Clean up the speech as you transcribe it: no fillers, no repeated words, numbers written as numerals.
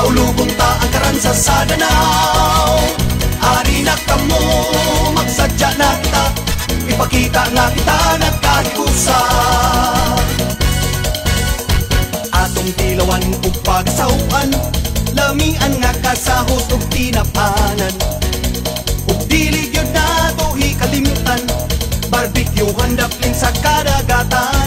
ulubong ta ang karansa sa Danau. Ari na kamo, magsadya na kita, ipakita nga kita nagkahigusa. Atong tilawan ug pagasawan, lamian nga kasahot ug tinapanan. Ug dili gyud nato hikalimtan, barbecue handapling sa kadagatan.